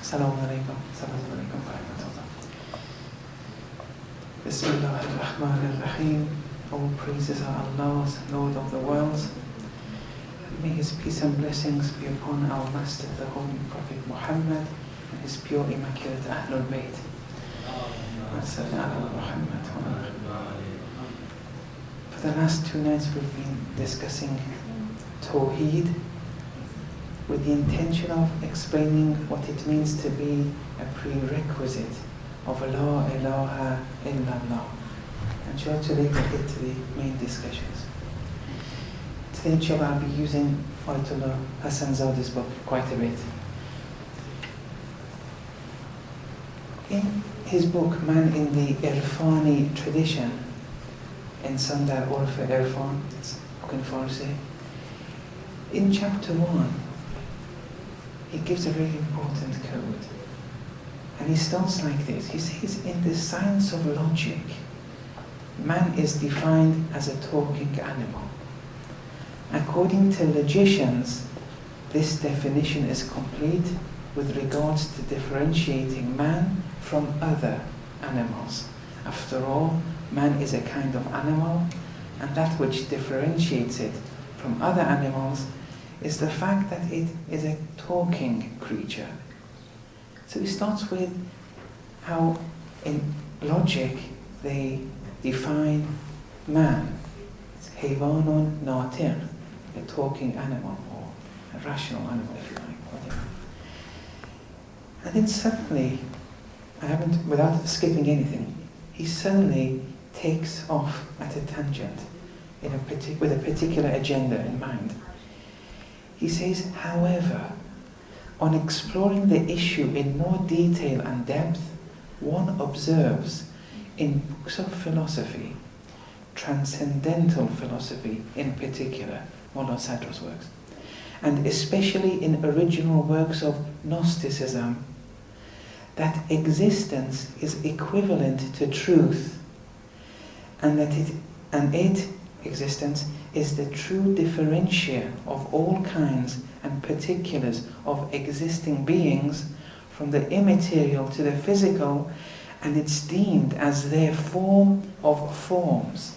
Assalamu alaikum. Assalamu alaikum wa rahmatullah. Bismillahirrahmanirrahim. All praises are Allah's, Lord of the worlds. May His peace and blessings be upon our Master, the Holy Prophet Muhammad, and His pure, immaculate Ahlul Bayt. For the last 2 nights we've been discussing Tawheed with the intention of explaining what it means to be a prerequisite of La ilaaha illallah. And inshallah today we'll get to the main discussions. Today inshallah I'll be using Ayatollah Hassan Zada's book quite a bit. In his book, Man in the Irfani Tradition, Insan dar Urf Irfan, it's a book in Farsi, in chapter 1, he gives a very important code. And he starts like this. He says, in the science of logic, man is defined as a talking animal. According to logicians, this definition is complete with regards to differentiating man from other animals. After all, man is a kind of animal, and that which differentiates it from other animals is the fact that it is a talking creature. So he starts with how in logic they define man. It's hayvanun natiq, a talking animal, or a rational animal if you like, whatever. And then suddenly, without skipping anything, he suddenly takes off at a tangent with a particular agenda in mind. He says, however, on exploring the issue in more detail and depth, one observes in books of philosophy, transcendental philosophy in particular, Mullah Sadra's works, and especially in original works of Gnosticism, that existence is equivalent to truth, and that existence, is the true differentiator of all kinds and particulars of existing beings, from the immaterial to the physical, and it's deemed as their form of forms.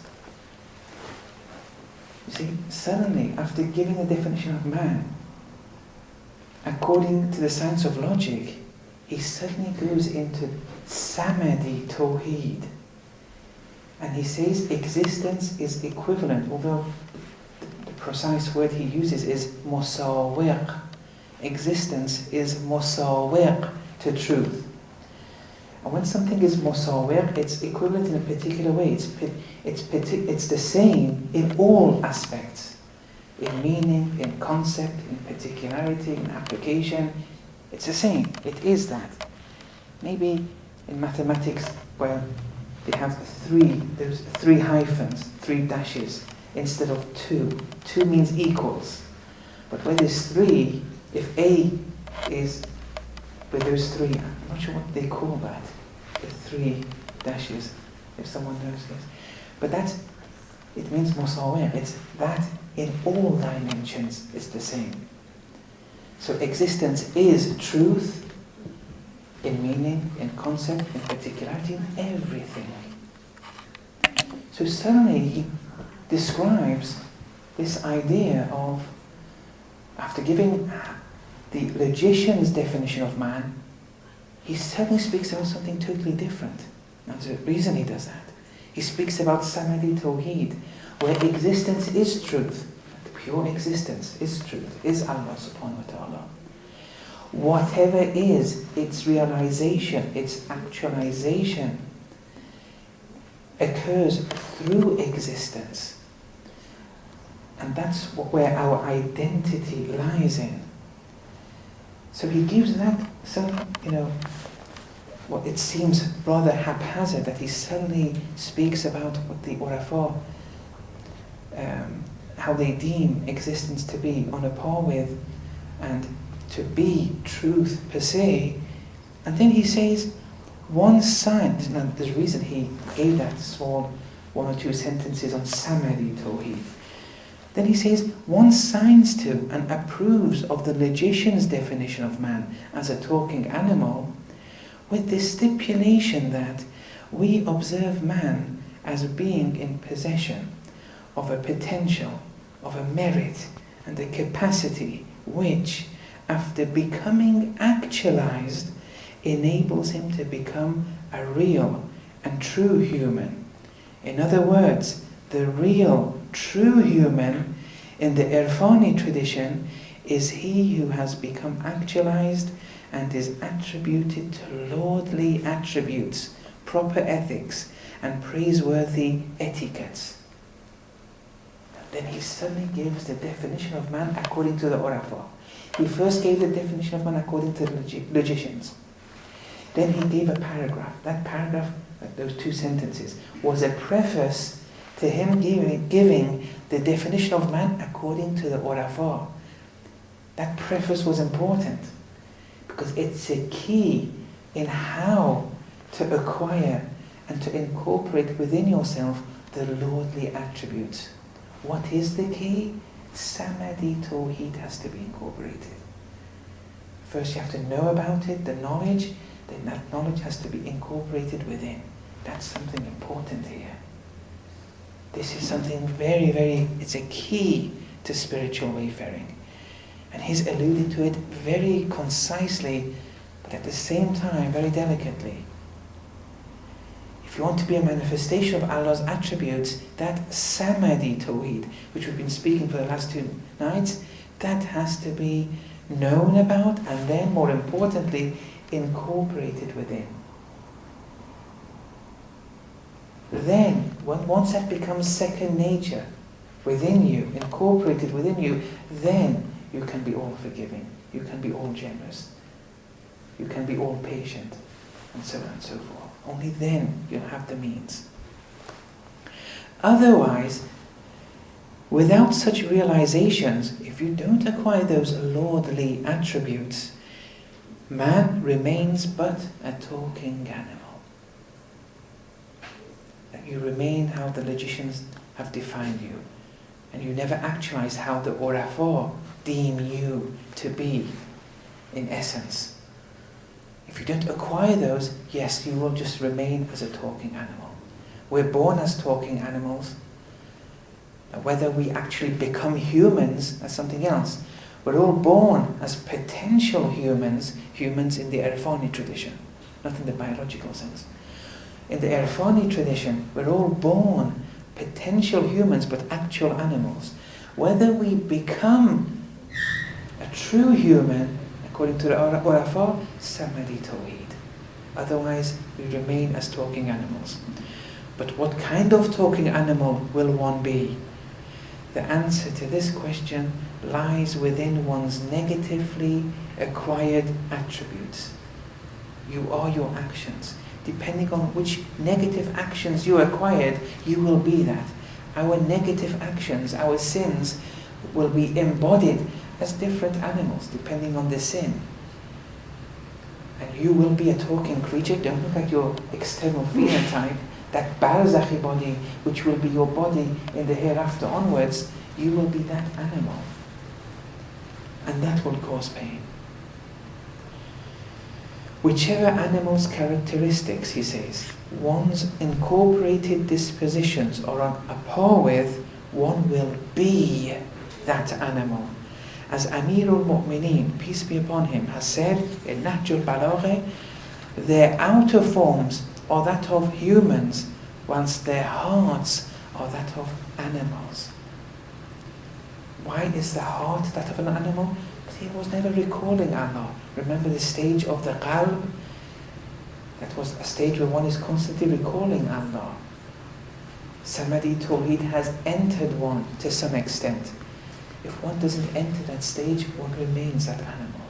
You see, suddenly, after giving a definition of man, according to the science of logic, he suddenly goes into Samadi Tawheed. And he says existence is equivalent, although the precise word he uses is musawiq. Existence is musawiq to truth. And when something is musawiq, it's equivalent in a particular way. It's the same in all aspects. In meaning, in concept, in particularity, in application. It's the same. It is that. Maybe in mathematics, where they have there's 3 hyphens, 3 dashes, instead of 2. 2 means equals. But where there's 3, if A is where there's 3, I'm not sure what they call that, the 3 dashes, if someone knows this. But it means musawiq. It's that in all dimensions is the same. So existence is truth, in meaning, in concept, in particularity, in everything. So suddenly he describes this idea of, after giving the logician's definition of man, he suddenly speaks about something totally different. And there's a reason he does that. He speaks about Samadi Tawheed, where existence is truth. The pure existence is truth, is Allah subhanahu wa ta'ala. Whatever is its realization, its actualization, occurs through existence. And that's where our identity lies in. So he gives that what it seems rather haphazard, that he suddenly speaks about what the Urafa, how they deem existence to be on a par with and to be truth per se. And then he says, one sign, now there's a reason he gave that small 1 or 2 sentences on Samadi Tawheed. Then he says, one signs to and approves of the logician's definition of man as a talking animal, with the stipulation that we observe man as being in possession of a potential, of a merit and a capacity which, after becoming actualized, enables him to become a real and true human. In other words, the real, true human in the Irfani tradition is he who has become actualized and is attributed to lordly attributes, proper ethics, and praiseworthy etiquettes. Then he suddenly gives the definition of man according to the Urafa. He first gave the definition of man according to the logicians. Then he gave a paragraph. That paragraph, those two sentences, was a preface to him giving the definition of man according to the Urafa. That preface was important because it's a key in how to acquire and to incorporate within yourself the lordly attributes. What is the key? Samadi Tawheed has to be incorporated. First you have to know about it, the knowledge, then that knowledge has to be incorporated within. That's something important here. This is something very, very, it's a key to spiritual wayfaring. And he's alluded to it very concisely, but at the same time very delicately. If you want to be a manifestation of Allah's attributes, that Samadi Tawheed, which we've been speaking for the last 2 nights, that has to be known about and then, more importantly, incorporated within. Then, once that becomes second nature within you, incorporated within you, then you can be all forgiving, you can be all generous, you can be all patient, and so on and so forth. Only then you'll have the means. Otherwise, without such realizations, if you don't acquire those lordly attributes, man remains but a talking animal. That you remain how the logicians have defined you, and you never actualize how the Urafa deem you to be in essence. If you don't acquire those, yes, you will just remain as a talking animal. We're born as talking animals. Whether we actually become humans, that's something else. We're all born as potential humans, humans in the Irfani tradition, not in the biological sense. In the Irfani tradition, we're all born potential humans, but actual animals. Whether we become a true human, according to the Urafa, Samadi Tawheed. Otherwise, we remain as talking animals. But what kind of talking animal will one be? The answer to this question lies within one's negatively acquired attributes. You are your actions. Depending on which negative actions you acquired, you will be that. Our negative actions, our sins, will be embodied as different animals, depending on the sin. And you will be a talking creature. Don't look at your external phenotype, that barzakhi body, which will be your body in the hereafter onwards. You will be that animal. And that will cause pain. Whichever animal's characteristics, he says, one's incorporated dispositions are on a par with, one will be that animal. As Amirul Mu'mineen, peace be upon him, has said in Nahjul Balagha, their outer forms are that of humans, whilst their hearts are that of animals. Why is the heart that of an animal? Because he was never recalling Allah. Remember the stage of the qalb? That was a stage where one is constantly recalling Allah. Samadi Tawheed has entered one to some extent. If one doesn't enter that stage, one remains that animal.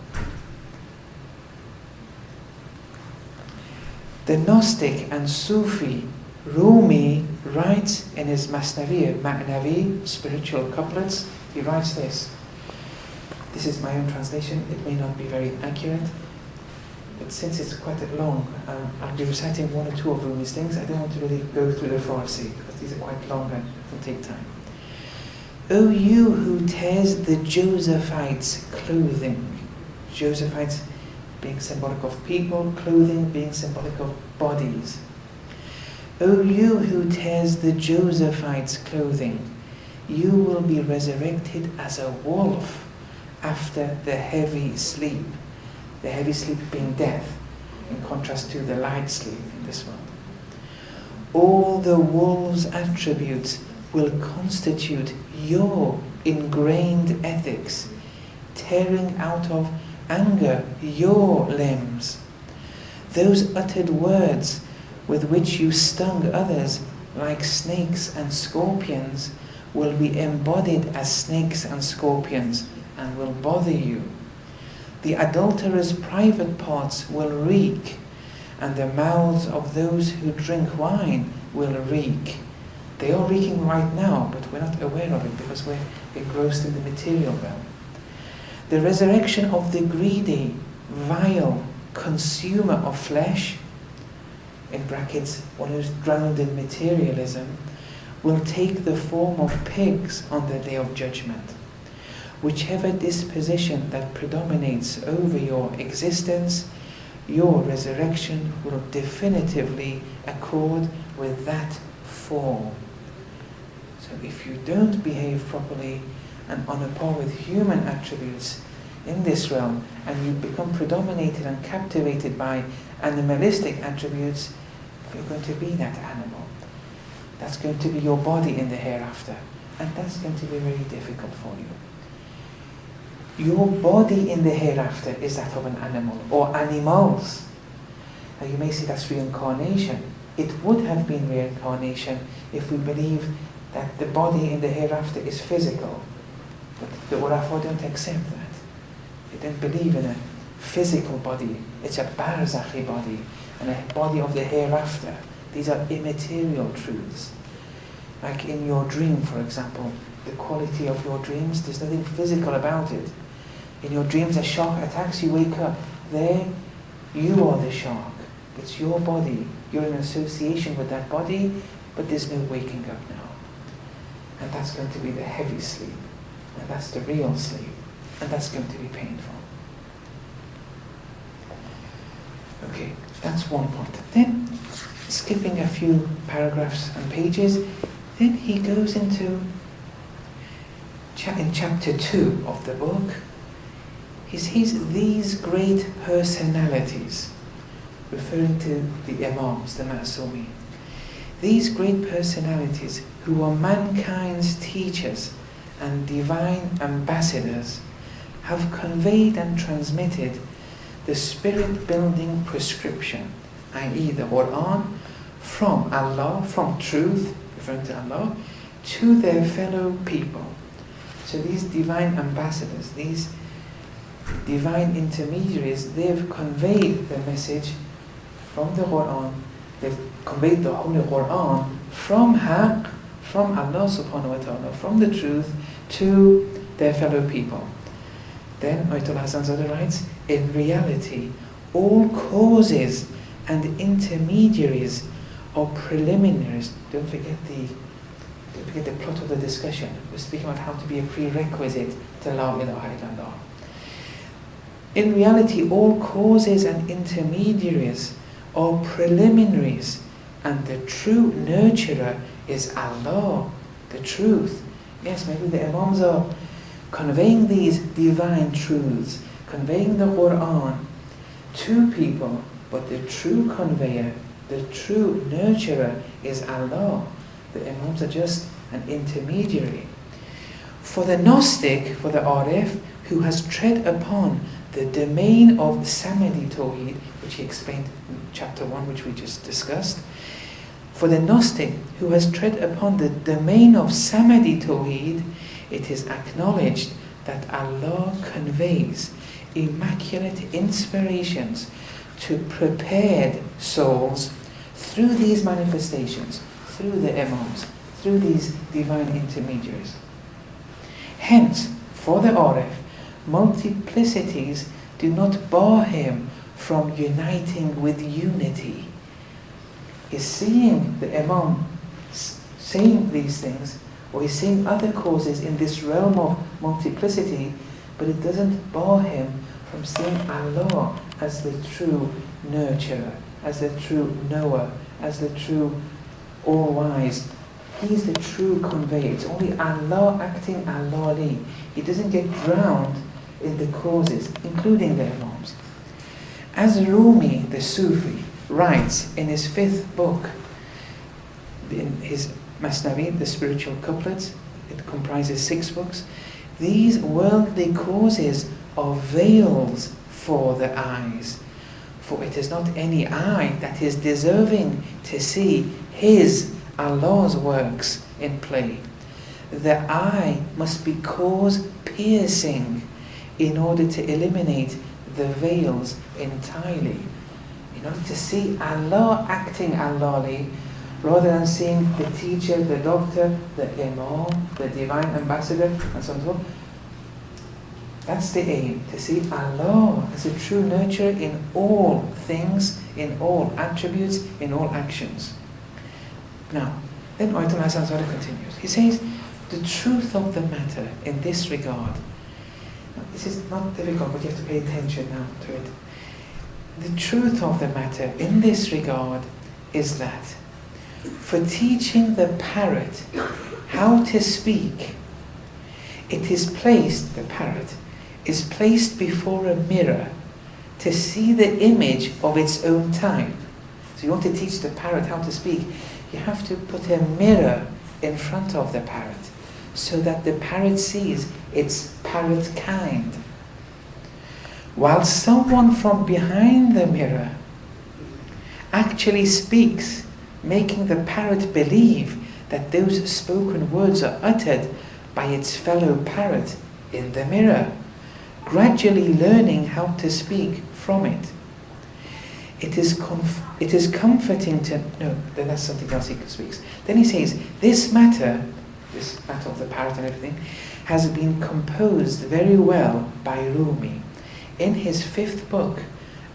The Gnostic and Sufi Rumi writes in his Masnavi, Ma'navi, spiritual couplets, he writes this. This is my own translation, it may not be very accurate, but since it's quite long, I'll be reciting 1 or 2 of Rumi's things. I don't want to really go through the Farsi, because these are quite long and it will take time. O you who tears the Josephites' clothing. Josephites being symbolic of people, clothing being symbolic of bodies. O you who tears the Josephites' clothing, you will be resurrected as a wolf after the heavy sleep. The heavy sleep being death, in contrast to the light sleep in this world. All the wolf's attributes will constitute your ingrained ethics, tearing out of anger your limbs. Those uttered words with which you stung others like snakes and scorpions will be embodied as snakes and scorpions and will bother you. The adulterer's private parts will reek, and the mouths of those who drink wine will reek. They are reeking right now, but we're not aware of it because we're engrossed in the material realm. The resurrection of the greedy, vile consumer of flesh, in brackets, one who's drowned in materialism, will take the form of pigs on the day of judgment. Whichever disposition that predominates over your existence, your resurrection will definitively accord with that form. So if you don't behave properly and on a par with human attributes in this realm, and you become predominated and captivated by animalistic attributes, you're going to be that animal. That's going to be your body in the hereafter, and that's going to be very difficult for you. Your body in the hereafter is that of an animal, or animals. Now you may say that's reincarnation. It would have been reincarnation if we believe that the body in the hereafter is physical. But the Urafa don't accept that. They don't believe in a physical body. It's a barzakhi body, and a body of the hereafter. These are immaterial truths. Like in your dream, for example, the quality of your dreams, there's nothing physical about it. In your dreams, a shark attacks, you wake up. There, you are the shark. It's your body. You're in association with that body, but there's no waking up now. And that's going to be the heavy sleep. And that's the real sleep. And that's going to be painful. Okay, that's one point. Then, skipping a few paragraphs and pages, then he goes into, in chapter 2 of the book, he says these great personalities, referring to the Imams, the Ma'sumi, these great personalities who are mankind's teachers and divine ambassadors have conveyed and transmitted the spirit-building prescription, i.e. the Quran, from Allah, from truth, referring to Allah, to their fellow people. So these divine ambassadors, these divine intermediaries, they've conveyed the message from the Quran, they've conveyed the Holy Quran from Haqq, from Allah subhanahu wa ta'ala, from the truth to their fellow people. Then Ayatollah Hassan Zadeh writes, in reality, all causes and intermediaries are preliminaries. Don't forget the plot of the discussion. We're speaking about how to be a prerequisite to La ilaha illallah. In reality, all causes and intermediaries are preliminaries, and the true nurturer is Allah, the truth. Yes, maybe the Imams are conveying these divine truths, conveying the Quran to people, but the true conveyor, the true nurturer is Allah. The Imams are just an intermediary. For the Gnostic, for the Arif, who has tread upon the domain of Samadi Tawheed, which he explained in chapter 1, which we just discussed, for the Gnostic who has tread upon the domain of Samadi Tawheed, it is acknowledged that Allah conveys immaculate inspirations to prepared souls through these manifestations, through the Imams, through these divine intermediaries. Hence, for the Arif, multiplicities do not bar him from uniting with unity. He's seeing the Imam saying these things, or he's seeing other causes in this realm of multiplicity, but it doesn't bar him from seeing Allah as the true nurturer, as the true knower, as the true all-wise. He's the true conveyor. It's only Allah acting Allah-li. He doesn't get drowned in the causes, including the Imams. As Rumi, the Sufi, writes in his 5th book, in his Masnavi, the spiritual couplets, it comprises 6 books, these worldly causes are veils for the eyes, for it is not any eye that is deserving to see his, Allah's works in play. The eye must be cause piercing in order to eliminate the veils entirely. In order to see Allah acting Allah-li, rather than seeing the teacher, the doctor, the imam, the divine ambassador, and so on and so on. That's the aim, to see Allah as a true nurturer in all things, in all attributes, in all actions. Now, then Ayatollah Hassan Zadeh continues. He says, the truth of the matter in this regard, now, this is not difficult, but you have to pay attention now to it. The truth of the matter in this regard is that for teaching the parrot how to speak, it is placed, the parrot, is placed before a mirror to see the image of its own type. So you want to teach the parrot how to speak, you have to put a mirror in front of the parrot so that the parrot sees its parrot kind. While someone from behind the mirror actually speaks, making the parrot believe that those spoken words are uttered by its fellow parrot in the mirror, gradually learning how to speak from it. It is comforting to no. Then that's something else he speaks. Then he says, this matter of the parrot and everything, has been composed very well by Rumi in his 5th book,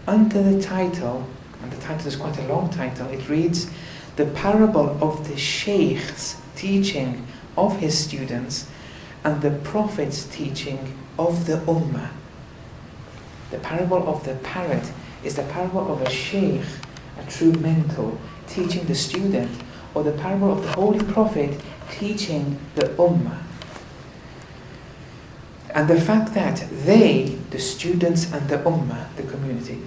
under the title, and the title is quite a long title. It reads, "The Parable of the Sheikh's Teaching of his Students and the Prophet's Teaching of the Ummah." The parable of the parrot is the parable of a sheikh, a true mentor, teaching the student, or the parable of the Holy Prophet teaching the Ummah. And the fact that they, the students and the Ummah, the community,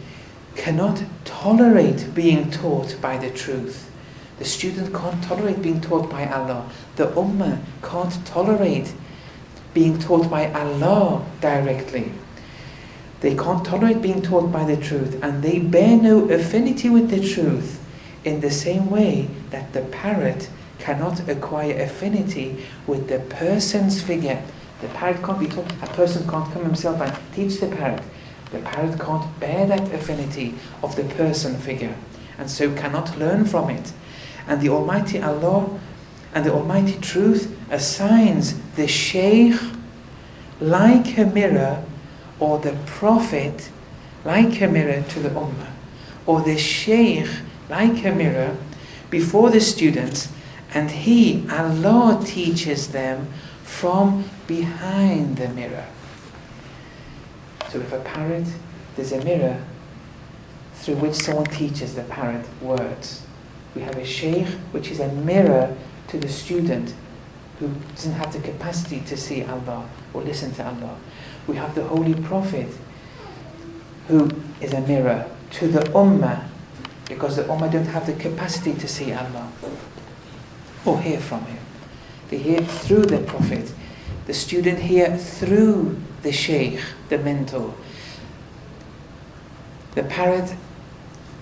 cannot tolerate being taught by the truth. The student can't tolerate being taught by Allah. The Ummah can't tolerate being taught by Allah directly. They can't tolerate being taught by the truth, and they bear no affinity with the truth in the same way that the parrot cannot acquire affinity with the person's figure. The parrot can't be taught, a person can't come himself and teach the parrot. The parrot can't bear that affinity of the person figure, and so cannot learn from it. And the Almighty Allah and the Almighty Truth assigns the Shaykh like a mirror, or the Prophet like a mirror to the Ummah, or the Shaykh like a mirror before the students, and he, Allah, teaches them from behind the mirror. So if a parrot, there's a mirror through which someone teaches the parrot words. We have a Shaykh, which is a mirror to the student who doesn't have the capacity to see Allah or listen to Allah. We have the Holy Prophet, who is a mirror to the Ummah, because the Ummah don't have the capacity to see Allah or hear from Him. They hear through the Prophet. The student hear through the Shaykh, the mentor. The parrot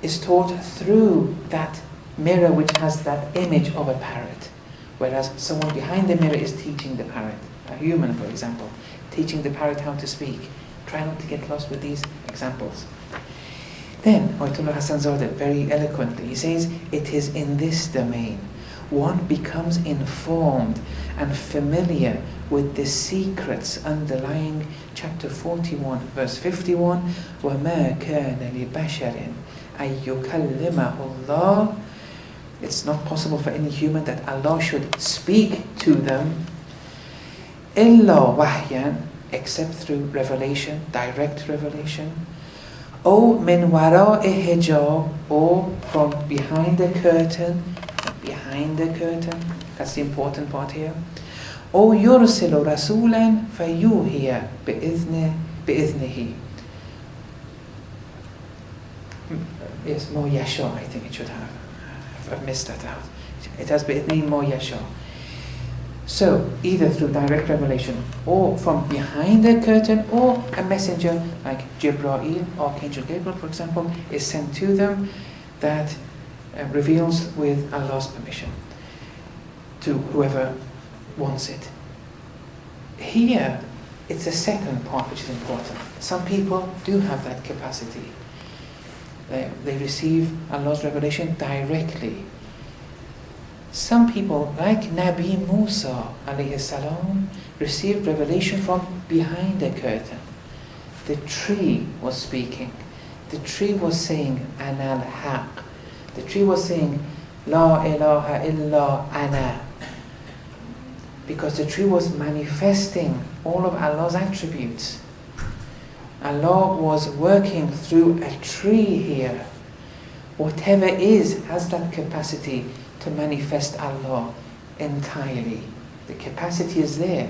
is taught through that mirror which has that image of a parrot, whereas someone behind the mirror is teaching the parrot, a human, for example, teaching the parrot how to speak. Try not to get lost with these examples. Then, Ayatollah Hassan Zadeh, very eloquently, he says, it is in this domain one becomes informed and familiar with the secrets underlying chapter 41, verse 51, وَمَا كَانَ لِبَشَرٍ أَن يُكَلِّمَهُ اللَّهُ It's not possible for any human that Allah should speak to them illa wahyan, except through revelation, direct revelation, or min wara'i hijab, or from behind the curtain, that's the important part here, or yursilu rasulan fayuhiya bi'iznihi. Yes, mo yasha, I think it should have. I've missed that out. It has bi'iznihi mo yasha. So, either through direct revelation, or from behind the curtain, or a messenger like Jibreel, Archangel Gabriel, for example, is sent to them that reveals with Allah's permission to whoever wants it. Here, it's the second part which is important. Some people do have that capacity. They receive Allah's revelation directly. Some people, like Nabi Musa alayhi salam, received revelation from behind the curtain. The tree was speaking. The tree was saying, Ana al-Haq. The tree was saying, La ilaha illa ana. Because the tree was manifesting all of Allah's attributes. Allah was working through a tree here. Whatever is has that capacity to manifest Allah entirely. The capacity is there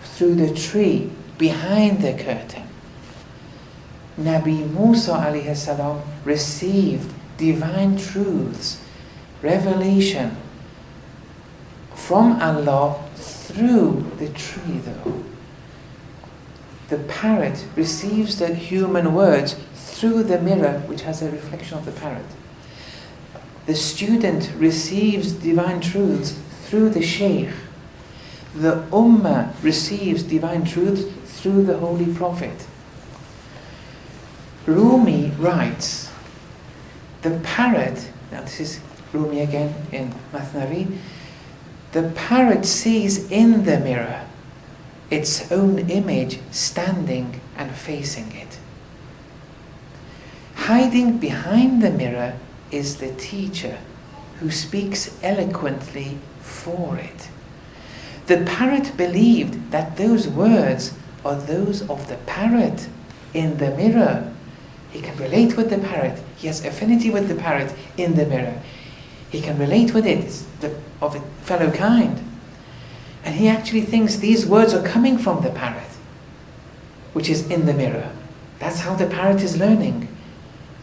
through the tree behind the curtain. Nabi Musa alayhi salam received divine truths, revelation from Allah through the tree though. The parrot receives the human words through the mirror which has a reflection of the parrot. The student receives divine truths through the shaykh. The ummah receives divine truths through the Holy Prophet. Rumi writes, the parrot, now this is Rumi again in Mathnavi, the parrot sees in the mirror its own image standing and facing it. Hiding behind the mirror is the teacher who speaks eloquently for it. The parrot believed that those words are those of the parrot in the mirror. He can relate with the parrot. He has affinity with the parrot in the mirror. He can relate with it, it's of a fellow kind. And he actually thinks these words are coming from the parrot, which is in the mirror. That's how the parrot is learning.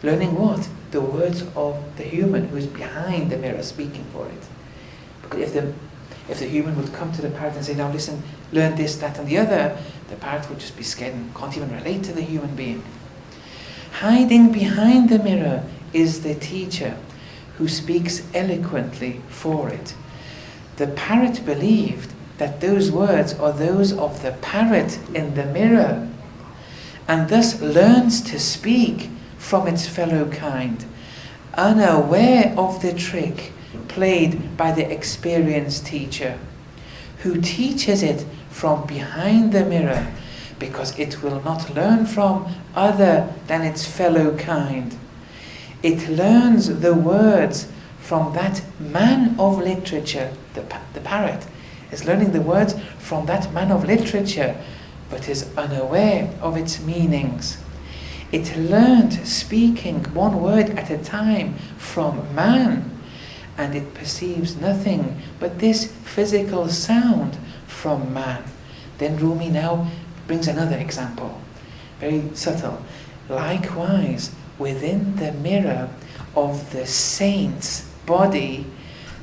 Learning what? The words of the human who is behind the mirror speaking for it. Because if the human would come to the parrot and say, now listen, learn this, that and the other, the parrot would just be scared and can't even relate to the human being. Hiding behind the mirror is the teacher who speaks eloquently for it. The parrot believed that those words are those of the parrot in the mirror, and thus learns to speak from its fellow kind, unaware of the trick played by the experienced teacher, who teaches it from behind the mirror, because it will not learn from other than its fellow kind. It learns the words from that man of literature, the parrot is learning the words from that man of literature, but is unaware of its meanings. It learned speaking one word at a time from man, and it perceives nothing but this physical sound from man. Then Rumi now brings another example, very subtle. Likewise, within the mirror of the saint's body,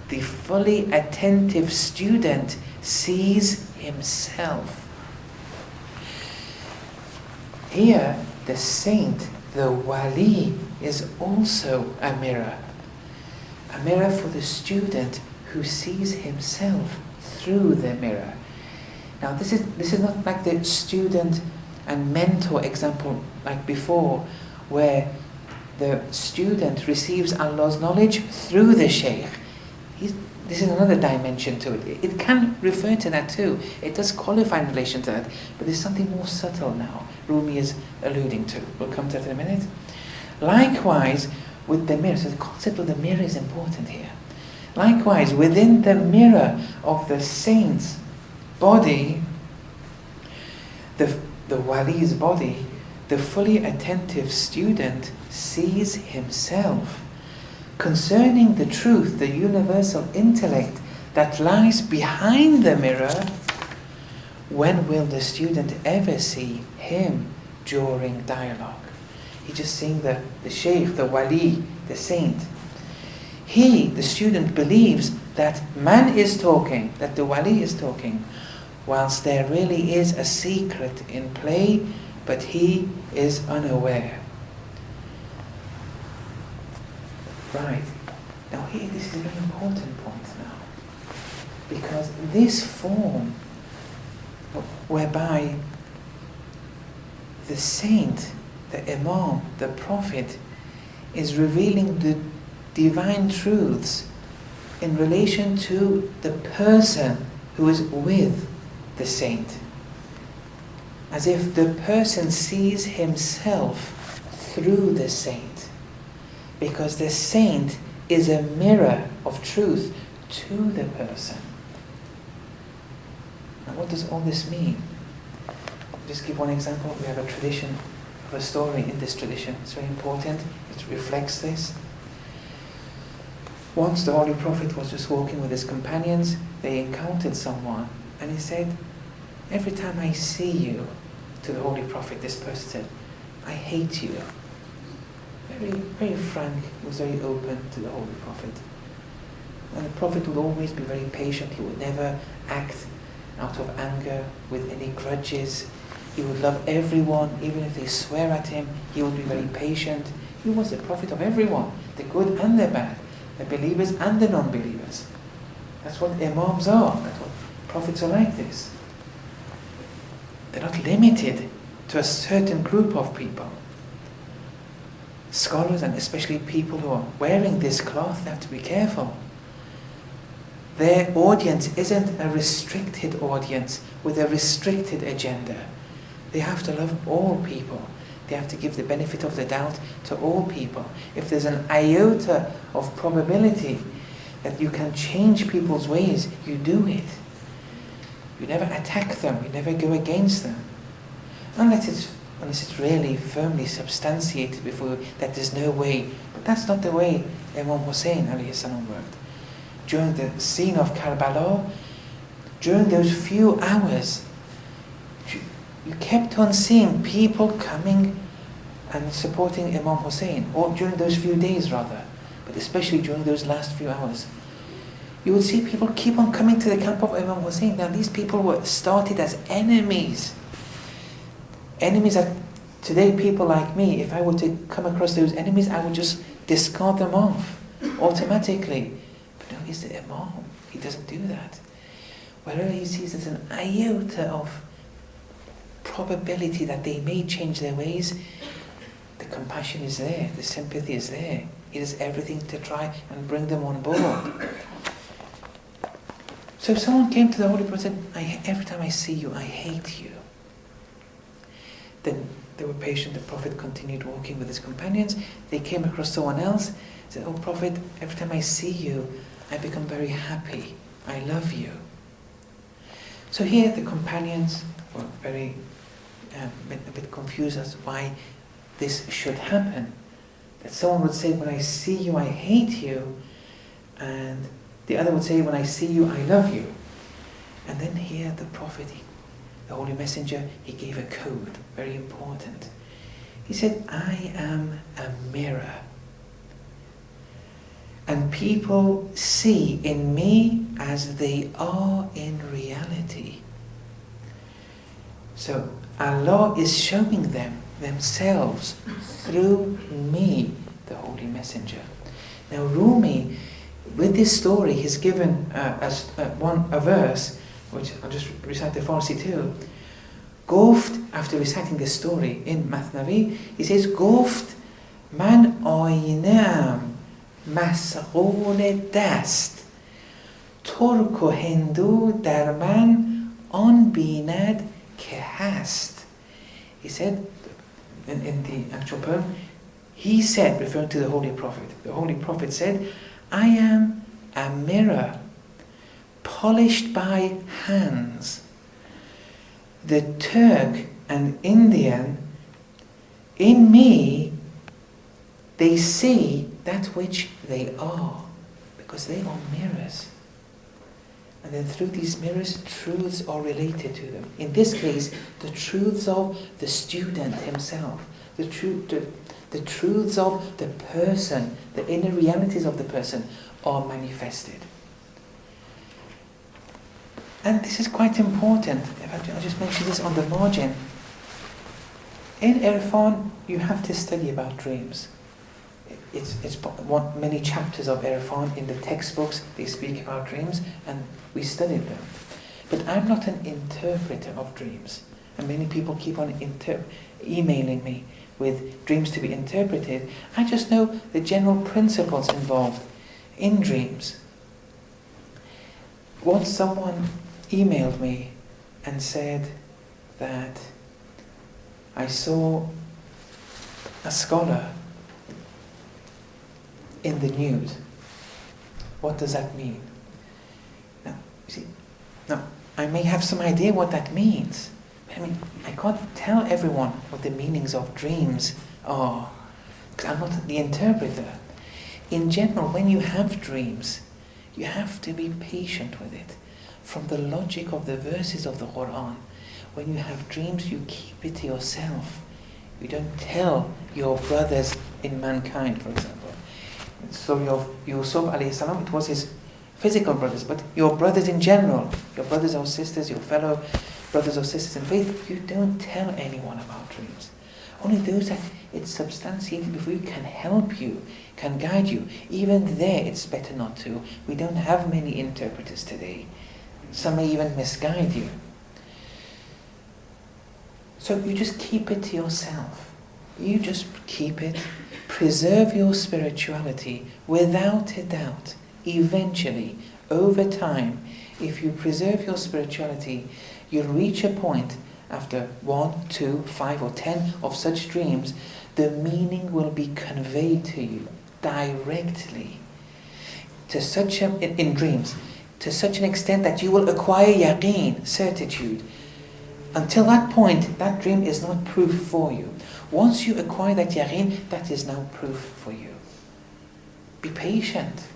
the fully attentive student sees himself. Here, the saint, the wali, is also a mirror for the student who sees himself through the mirror. Now this is not like the student and mentor example like before, where the student receives Allah's knowledge through the shaykh. This is another dimension to it. It can refer to that too. It does qualify in relation to that, but there's something more subtle now Rumi is alluding to. We'll come to that in a minute. Likewise, with the mirror, so the concept of the mirror is important here. Likewise, within the mirror of the saint's body, the wali's body, the fully attentive student sees himself. Concerning the truth, the universal intellect that lies behind the mirror, when will the student ever see him during dialogue? He's just seeing the shaykh, the wali, the saint. He, the student, believes that man is talking, that the wali is talking, whilst there really is a secret in play, but he is unaware. Right. Now here, this is a very important point now. Because this form whereby the saint, the imam, the prophet is revealing the divine truths in relation to the person who is with the saint. As if the person sees himself through the saint. Because the saint is a mirror of truth to the person. Now what does all this mean? I'll just give one example. We have a tradition of a story in this tradition. It's very important. It reflects this. Once the Holy Prophet was just walking with his companions. They encountered someone and he said, every time I see you, to the Holy Prophet, this person said, I hate you. Very, very frank, he was very open to the Holy Prophet. And the Prophet would always be very patient. He would never act out of anger, with any grudges. He would love everyone, even if they swear at him. He would be very patient. He was the Prophet of everyone, the good and the bad, the believers and the non-believers. That's what imams are. That's what prophets are like this. They're not limited to a certain group of people. Scholars, and especially people who are wearing this cloth, have to be careful. Their audience isn't a restricted audience with a restricted agenda. They have to love all people. They have to give the benefit of the doubt to all people. If there's an iota of probability that you can change people's ways, you do it. You never attack them, you never go against them. Unless it's really firmly substantiated before that there's no way. But that's not the way Imam Hussein alayhi salam worked. During the scene of Karbala, during those few hours, you kept on seeing people coming and supporting Imam Hussein, or during those few days rather, but especially during those last few hours. You would see people keep on coming to the camp of Imam Hussein. Now these people were started as enemies. Enemies that today people like me, if I were to come across those enemies, I would just discard them off automatically. But no, he's the Imam. He doesn't do that. Wherever he sees there's an iota of probability that they may change their ways, the compassion is there, the sympathy is there. He does everything to try and bring them on board. So if someone came to the Holy Prophet and said, every time I see you, I hate you. Then they were patient. The Prophet continued walking with his companions. They came across someone else, said, oh Prophet, every time I see you, I become very happy. I love you. So here the companions were very a bit confused as to why this should happen. That someone would say, when I see you, I hate you, and the other would say, when I see you, I love you. And then here the Prophet, the Holy Messenger, he gave a code, very important. He said, I am a mirror. And people see in me as they are in reality. So Allah is showing them themselves through me, the Holy Messenger. Now Rumi, with this story, he's given a verse, which I'll just recite the Farsi too. Goft, after reciting this story in Mathnavi, he says, Goft, man aynam masghul dast, Turk و Hindu در من آن بیند که هست. He said, in the actual poem, he said, referring to the Holy Prophet, the Holy Prophet said, I am a mirror polished by hands. The Turk and Indian, in me, they see that which they are, because they are mirrors. And then through these mirrors, truths are related to them. In this case, the truths of the student himself, the truths of the person, the inner realities of the person are manifested. And this is quite important. I'll just mention this on the margin. In Irfan, you have to study about dreams. It's many chapters of Irfan in the textbooks, they speak about dreams, and we studied them. But I'm not an interpreter of dreams. And many people keep on emailing me with dreams to be interpreted. I just know the general principles involved in dreams. Once someone emailed me and said that I saw a scholar in the news. What does that mean? Now, you see, now I may have some idea what that means. I mean, I can't tell everyone what the meanings of dreams are, because I'm not the interpreter. In general, when you have dreams, you have to be patient with it. From the logic of the verses of the Quran, when you have dreams, you keep it to yourself. You don't tell your brothers in mankind, for example. So Yusuf alayhi salam, it was his physical brothers, but your brothers in general, your brothers or sisters, your fellow brothers or sisters in faith, you don't tell anyone about dreams. Only those that it's substantiated before you, can help you, can guide you. Even there, it's better not to. We don't have many interpreters today. Some may even misguide you. So you just keep it to yourself. You just keep it. Preserve your spirituality without a doubt. Eventually, over time, if you preserve your spirituality, you'll reach a point after 1, 2, 5 or 10 of such dreams, the meaning will be conveyed to you directly to such in dreams, to such an extent that you will acquire yaqeen, certitude. Until that point, that dream is not proof for you. Once you acquire that yaqeen, that is now proof for you. Be patient.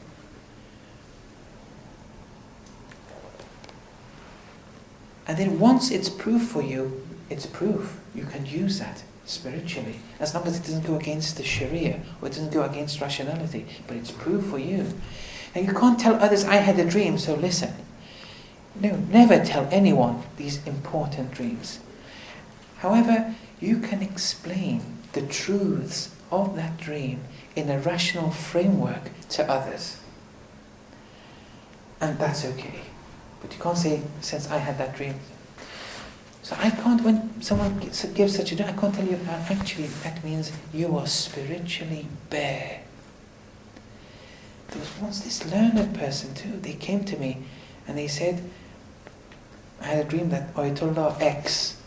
And then once it's proof for you, it's proof. You can use that spiritually, as long as it doesn't go against the Sharia, or it doesn't go against rationality, but it's proof for you. And you can't tell others, I had a dream, so listen. No, never tell anyone these important dreams. However, you can explain the truths of that dream in a rational framework to others. And that's okay. But you can't say, since I had that dream. So I can't, when someone gives such a dream, I can't tell you, actually that means you are spiritually bare. There was once this learned person too, they came to me and they said, I had a dream that Ayatollah X,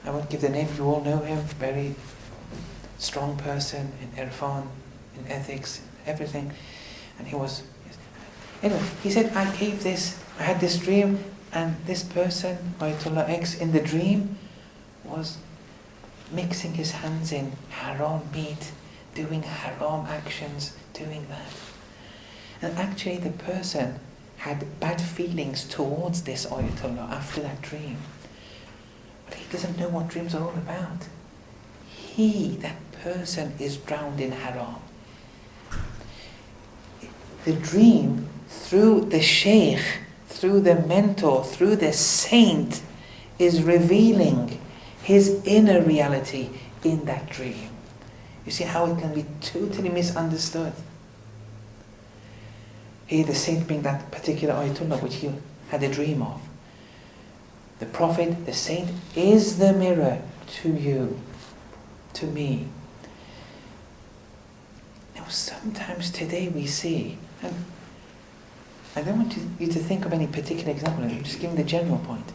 I won't give the name, you all know him, very strong person in Irfan, in ethics, everything. And he was, anyway, he said, I had this dream, and this person, Ayatollah X, in the dream, was mixing his hands in haram meat, doing haram actions, doing that. And actually the person had bad feelings towards this Ayatollah after that dream. But he doesn't know what dreams are all about. That person is drowned in haram. The dream, through the sheikh, through the mentor, through the saint, is revealing his inner reality in that dream. You see how it can be totally misunderstood. Here the saint being that particular Ayatollah which he had a dream of. The Prophet, the saint, is the mirror to you, to me. Now sometimes today we see, and I don't want you to think of any particular example, I'm just giving the general point,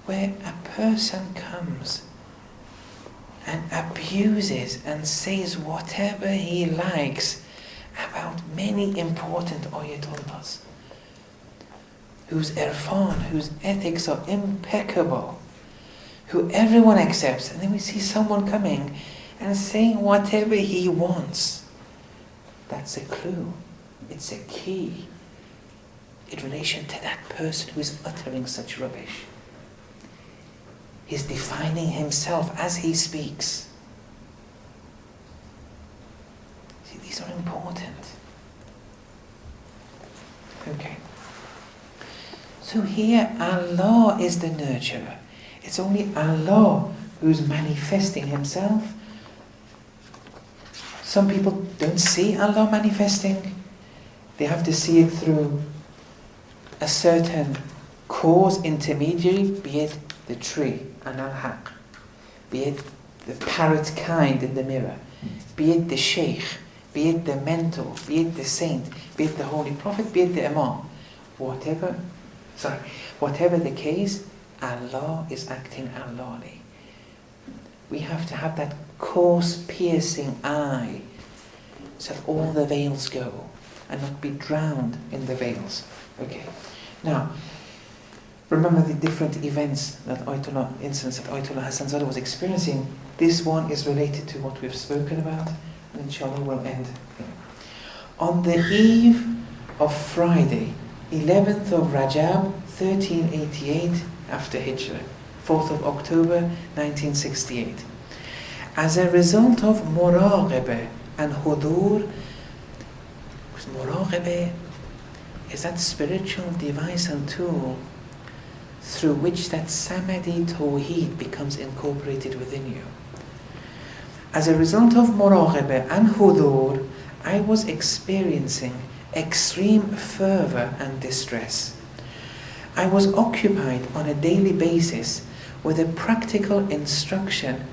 where a person comes and abuses and says whatever he likes about many important ayatullahs, whose irfan, whose ethics are impeccable, who everyone accepts. And then we see someone coming and saying whatever he wants. That's a clue. It's a key in relation to that person who is uttering such rubbish. He's defining himself as he speaks. See, these are important. Okay. So here, Allah is the nurturer. It's only Allah who's manifesting himself. Some people don't see Allah manifesting. They have to see it through a certain cause intermediary, be it the tree, an al-haq, be it the parrot kind in the mirror, be it the sheikh, be it the mentor, be it the saint, be it the holy prophet, be it the imam. Whatever the case, Allah is acting Allahly. We have to have that coarse, piercing eye so that all the veils go and not be drowned in the veils. Okay. Now, remember the different events that incidents that Ayatollah Hassan Zadeh was experiencing. This one is related to what we've spoken about, and inshallah we'll end here. On the eve of Friday, 11th of Rajab, 1388 after Hijrah, 4th of October, 1968. As a result of muraqabah and hudur, muraqabah is that spiritual device and tool through which that Samadi Tawheed becomes incorporated within you. As a result of muraqabah and hudur, I was experiencing extreme fervor and distress. I was occupied on a daily basis with a practical instruction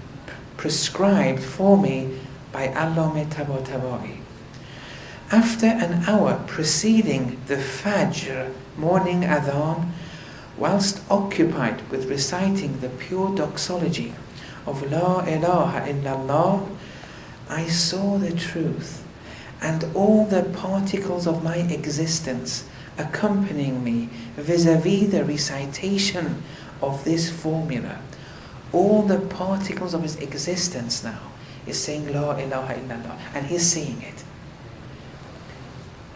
prescribed for me by Allama Tabatabai. After an hour preceding the Fajr morning adhan, whilst occupied with reciting the pure doxology of La ilaha illallah, I saw the truth and all the particles of my existence accompanying me vis-a-vis the recitation of this formula. All the particles of his existence now is saying La ilaha illallah, and he's seeing it.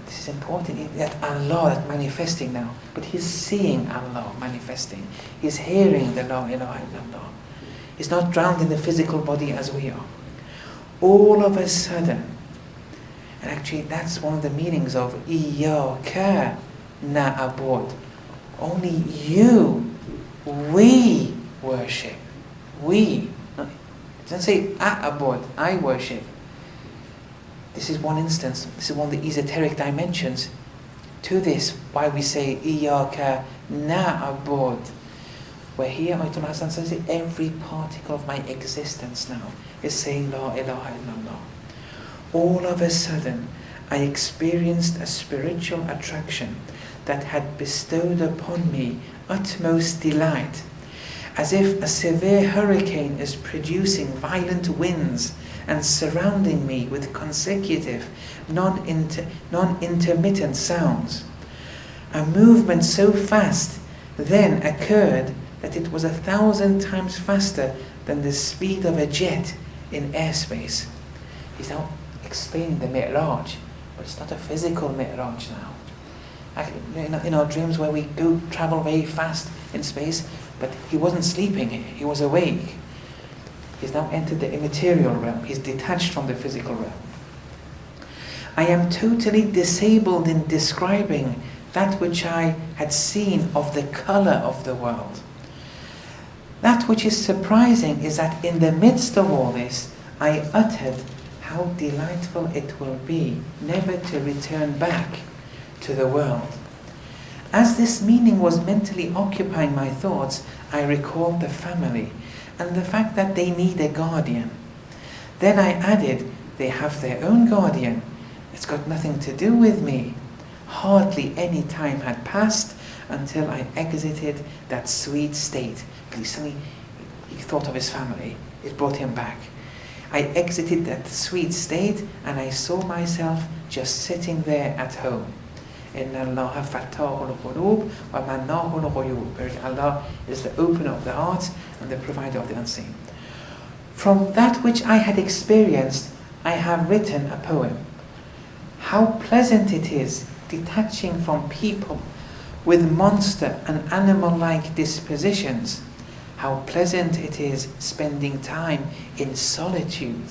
This is important, that Allah is manifesting now, but he's seeing Allah manifesting. He's hearing the La ilaha illallah. He's not drowned in the physical body as we are. All of a sudden, and actually that's one of the meanings of Iyyaka na'abud. Only you, we worship. We. It doesn't say a'abud, I worship. This is one instance, this is one of the esoteric dimensions to this, why we say Iyyaka na'abud. Where here Ayatollah Hassan says every particle of my existence now is saying La ilaha illallah. All of a sudden, I experienced a spiritual attraction that had bestowed upon me utmost delight, as if a severe hurricane is producing violent winds and surrounding me with consecutive, non-intermittent sounds. A movement so fast then occurred that it was 1,000 times faster than the speed of a jet in airspace. He's now explaining the Mi'raj, but it's not a physical Mi'raj now. In our dreams where we go travel very fast in space, but he wasn't sleeping, he was awake. He's now entered the immaterial realm. He's detached from the physical realm. I am totally disabled in describing that which I had seen of the color of the world. That which is surprising is that in the midst of all this, I uttered how delightful it will be never to return back to the world. As this meaning was mentally occupying my thoughts, I recalled the family and the fact that they need a guardian. Then I added, they have their own guardian. It's got nothing to do with me. Hardly any time had passed until I exited that sweet state. He thought of his family. It brought him back. I exited that sweet state and I saw myself just sitting there at home. Illallāha fattahul qulūb wa mannāhul ghuyūb. Allah is the opener of the hearts and the provider of the unseen. From that which I had experienced, I have written a poem. How pleasant it is detaching from people with monster and animal-like dispositions. How pleasant it is spending time in solitude,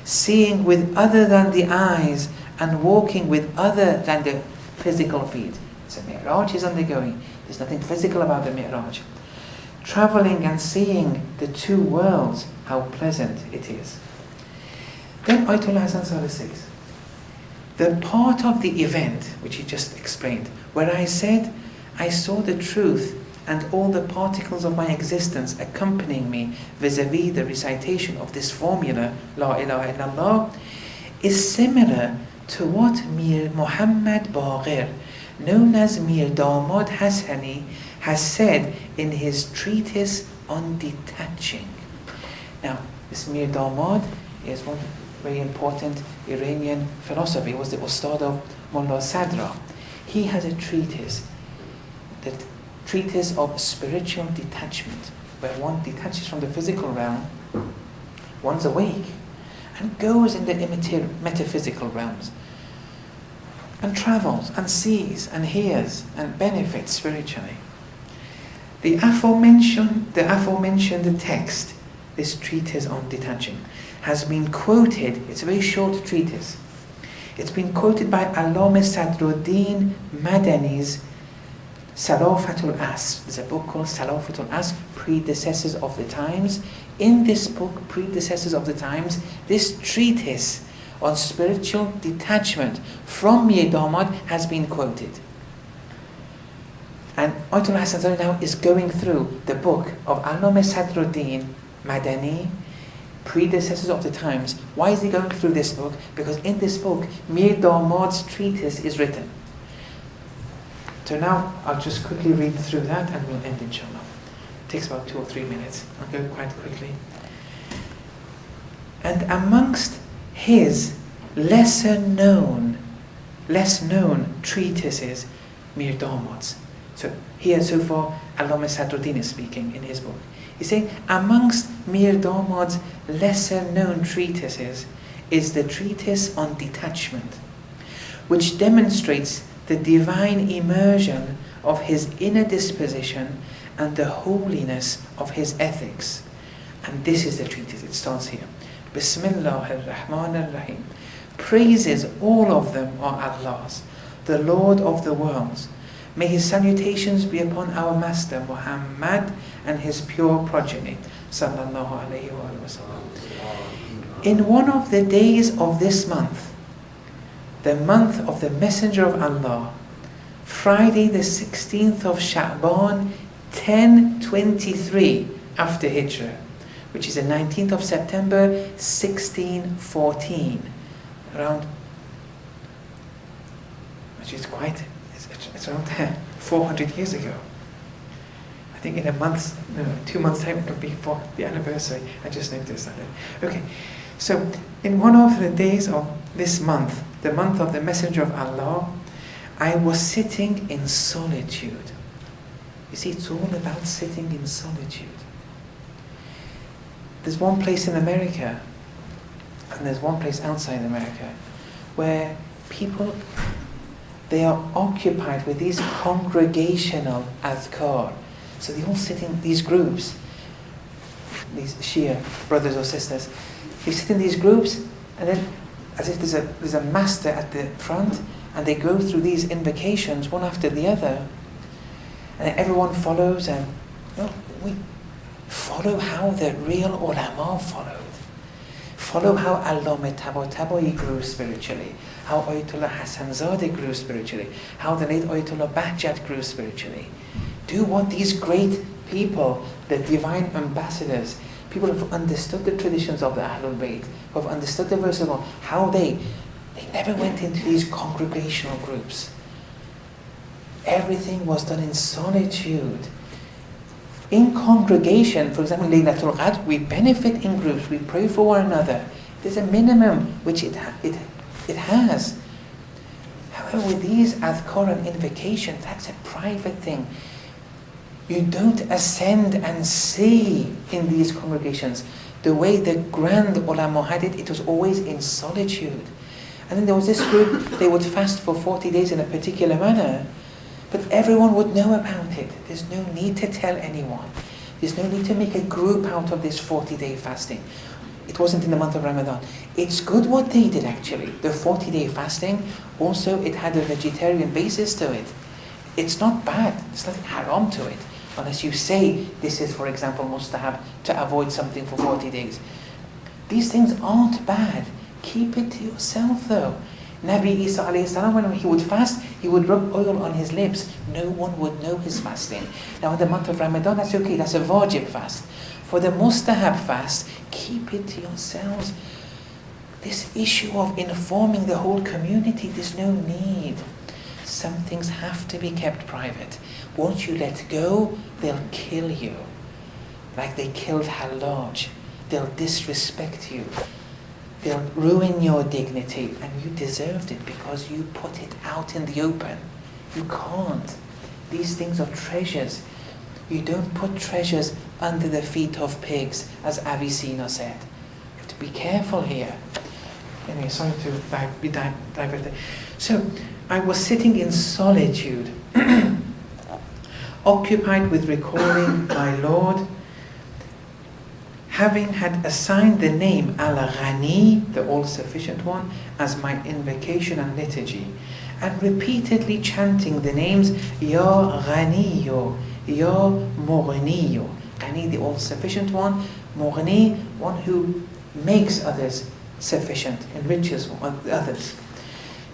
seeing with other than the eyes and walking with other than the physical feet. It's a mi'raj is undergoing. There's nothing physical about the mi'raj. Traveling and seeing the two worlds, how pleasant it is. Then Ayatollah Hasan Saleh says, the part of the event, which he just explained, where I said, I saw the truth and all the particles of my existence accompanying me vis-a-vis the recitation of this formula, La ilaha illallah, is similar to what Mir Muhammad Baqir, known as Mir Damad Hassani, has said in his treatise on detaching. Now, this Mir Damad is one very important Iranian philosopher. He was the Ustad of Mullah Sadra. He has a treatise, the treatise of spiritual detachment, where one detaches from the physical realm, one's awake, and goes in the metaphysical realms, and travels, and sees, and hears, and benefits spiritually. The aforementioned text, this treatise on detaching, has been quoted. It's a very short treatise. It's been quoted by Allama Sadruddin Madani's Salafatul Asr. There's a book called Salafatul Asr, Predecessors of the Times. In this book, Predecessors of the Times, this treatise on spiritual detachment from Mir Damad has been quoted. And Ayatollah Hasan Saleh now is going through the book of Allama Sadruddin Madani, Predecessors of the Times. Why is he going through this book? Because in this book, Mir Damad's treatise is written. So now I'll just quickly read through that and we'll end inshallah. It takes about 2 or 3 minutes. I'll go quite quickly. And amongst his less known treatises, Mir Damad's. So here so far, Allama Sadruddin is speaking in his book. He's saying, amongst Mir Damad's lesser known treatises is the treatise on detachment, which demonstrates the divine immersion of his inner disposition and the holiness of his ethics. And this is the treatise, it starts here. Bismillah ar-Rahman ar-Rahim. Praises, all of them are Allah's, the Lord of the worlds. May his salutations be upon our master Muhammad and his pure progeny. Sallallahu alayhi wa sallam. In one of the days of this month, the month of the Messenger of Allah, Friday the 16th of Sha'ban, 1023 after Hijrah, which is the 19th of September, 1614, around, which is quite, it's around 400 years ago. I think in a month, 2 months' time, it'll be for the anniversary. I just noticed that. Okay, so in one of the days of this month, the month of the Messenger of Allah, I was sitting in solitude. You see, it's all about sitting in solitude. There's one place in America, and there's one place outside America, where people, they are occupied with these congregational adhkar. So they all sit in these groups, these Shia brothers or sisters. They sit in these groups, and then as if there's a master at the front, and they go through these invocations one after the other, and then everyone follows, and we follow how the real ulama followed. Follow how Allama Tabatabai grew spiritually, how Ayatollah Hasan Zadeh grew spiritually, how the late Ayatollah Bahjat grew spiritually. Do what these great people, the divine ambassadors, people who have understood the traditions of the Ahlul Bayt, who have understood the verse of Allah, how they never went into these congregational groups. Everything was done in solitude. In congregation, for example, Laylatul Qadr, we benefit in groups, we pray for one another. There's a minimum which it has. with these adhkar and invocations, that's a private thing. You don't ascend and see in these congregations. The way the grand ulama had it, it was always in solitude. And then there was this group, they would fast for 40 days in a particular manner, but everyone would know about it. There's no need to tell anyone. There's no need to make a group out of this 40-day fasting. It wasn't in the month of Ramadan. It's good what they did actually. The 40-day fasting, also it had a vegetarian basis to it. It's not bad. There's nothing haram to it. Unless you say this is, for example, mustahab to avoid something for 40 days. These things aren't bad. Keep it to yourself though. Nabi Isa alayhi salam, when he would fast, he would rub oil on his lips. No one would know his fasting. Now in the month of Ramadan, that's okay, that's a wajib fast. For the mustahab fast, keep it to yourselves. This issue of informing the whole community, there's no need. Some things have to be kept private. Once you let go, they'll kill you. Like they killed Hallaj. They'll disrespect you. They'll ruin your dignity, and you deserved it because you put it out in the open. You can't. These things are treasures. You don't put treasures under the feet of pigs, as Avicenna said. You have to be careful here. Anyway, sorry to be diverted. So, I was sitting in solitude, occupied with recalling my Lord, having had assigned the name Al-Ghani, the All-Sufficient One, as my invocation and liturgy, and repeatedly chanting the names Ya Ghaniyo, Ya Mughniyo. Ghani, the All-Sufficient One, Mughni, one who makes others sufficient, enriches others.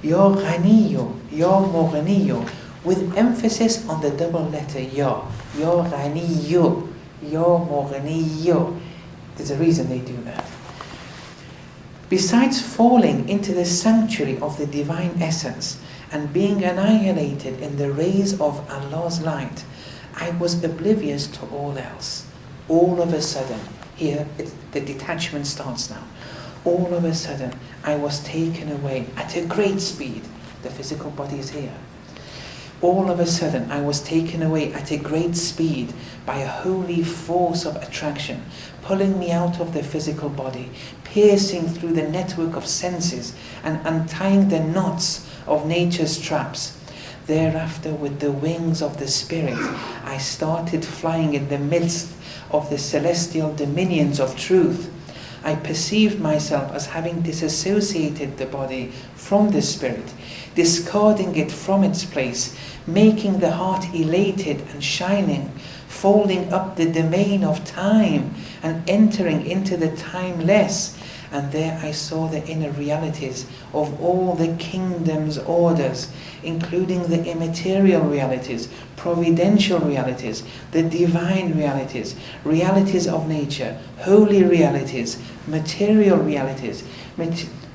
Ya Ghaniyo, Ya Mughniyo, with emphasis on the double letter Ya. Ya Ghaniyo, Ya Mughniyo. There's a reason they do that. Besides falling into the sanctuary of the divine essence and being annihilated in the rays of Allah's light, I was oblivious to all else. All of a sudden, here the detachment starts now. All of a sudden, I was taken away at a great speed. The physical body is here. All of a sudden, I was taken away at a great speed by a holy force of attraction, pulling me out of the physical body, piercing through the network of senses and untying the knots of nature's traps. Thereafter, with the wings of the Spirit, I started flying in the midst of the celestial dominions of truth. I perceived myself as having disassociated the body from the spirit, discarding it from its place, making the heart elated and shining, folding up the domain of time and entering into the timeless. And there I saw the inner realities of all the kingdom's orders, including the immaterial realities, providential realities, the divine realities, realities of nature, holy realities, material realities,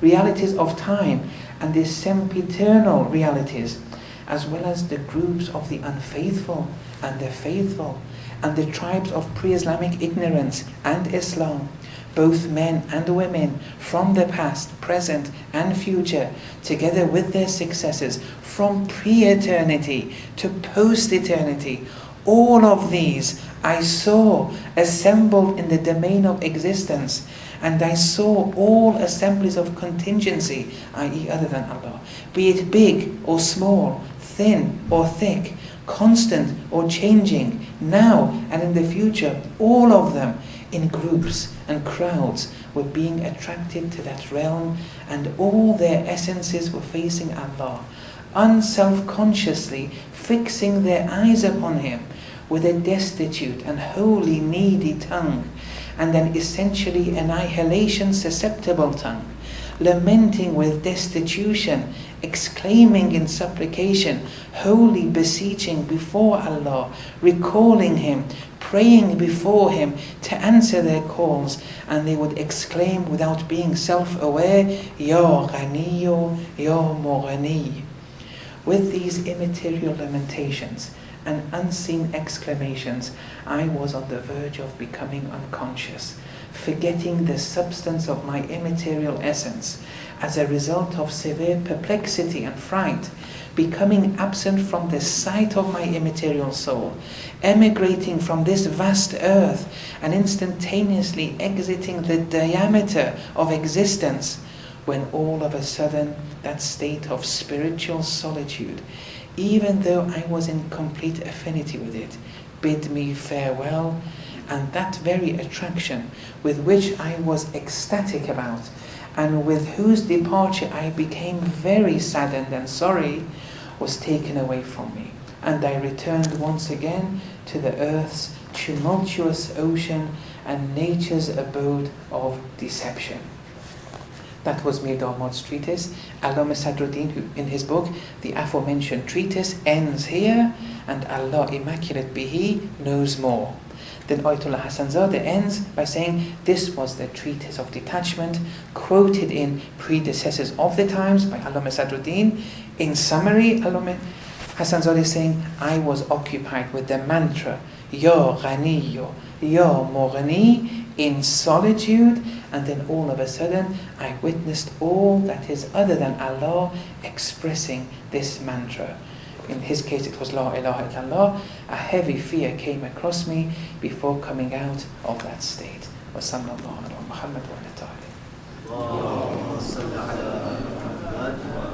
realities of time, and the sempiternal realities, as well as the groups of the unfaithful and the faithful, and the tribes of pre-Islamic ignorance and Islam, both men and women, from the past, present and future, together with their successors, from pre-eternity to post-eternity. All of these I saw assembled in the domain of existence, and I saw all assemblies of contingency, i.e. other than Allah, be it big or small, thin or thick, constant or changing, now and in the future, all of them in groups and crowds were being attracted to that realm, and all their essences were facing Allah, unself-consciously fixing their eyes upon Him with a destitute and wholly needy tongue, and an essentially annihilation-susceptible tongue, lamenting with destitution, exclaiming in supplication, wholly beseeching before Allah, recalling Him, praying before Him to answer their calls, and they would exclaim without being self-aware, Ya Ghaniyo, Ya Mughni. With these immaterial lamentations and unseen exclamations, I was on the verge of becoming unconscious, forgetting the substance of my immaterial essence as a result of severe perplexity and fright, becoming absent from the sight of my immaterial soul, emigrating from this vast earth and instantaneously exiting the diameter of existence, when all of a sudden that state of spiritual solitude, even though I was in complete affinity with it, bid me farewell, and that very attraction with which I was ecstatic about, and with whose departure I became very saddened and sorry, was taken away from me, and I returned once again to the earth's tumultuous ocean and nature's abode of deception. That was Mir Damad's treatise. Allama Sadruddin, who in his book, the aforementioned treatise ends here, and Allah Immaculate Bihi knows more. Then Ayatollah Hasanzadeh ends by saying, this was the treatise of detachment, quoted in Predecessors of the Times by Allama Sadruddin. In summary, Allama Hasanzadeh is saying, I was occupied with the mantra, Ya Ghaniyo, Ya Mughni, in solitude, and then all of a sudden I witnessed all that is other than Allah expressing this mantra. In his case it was La ilaha illallah. A heavy fear came across me before coming out of that state. Wa sallallahu ala Muhammad wa ala alihi.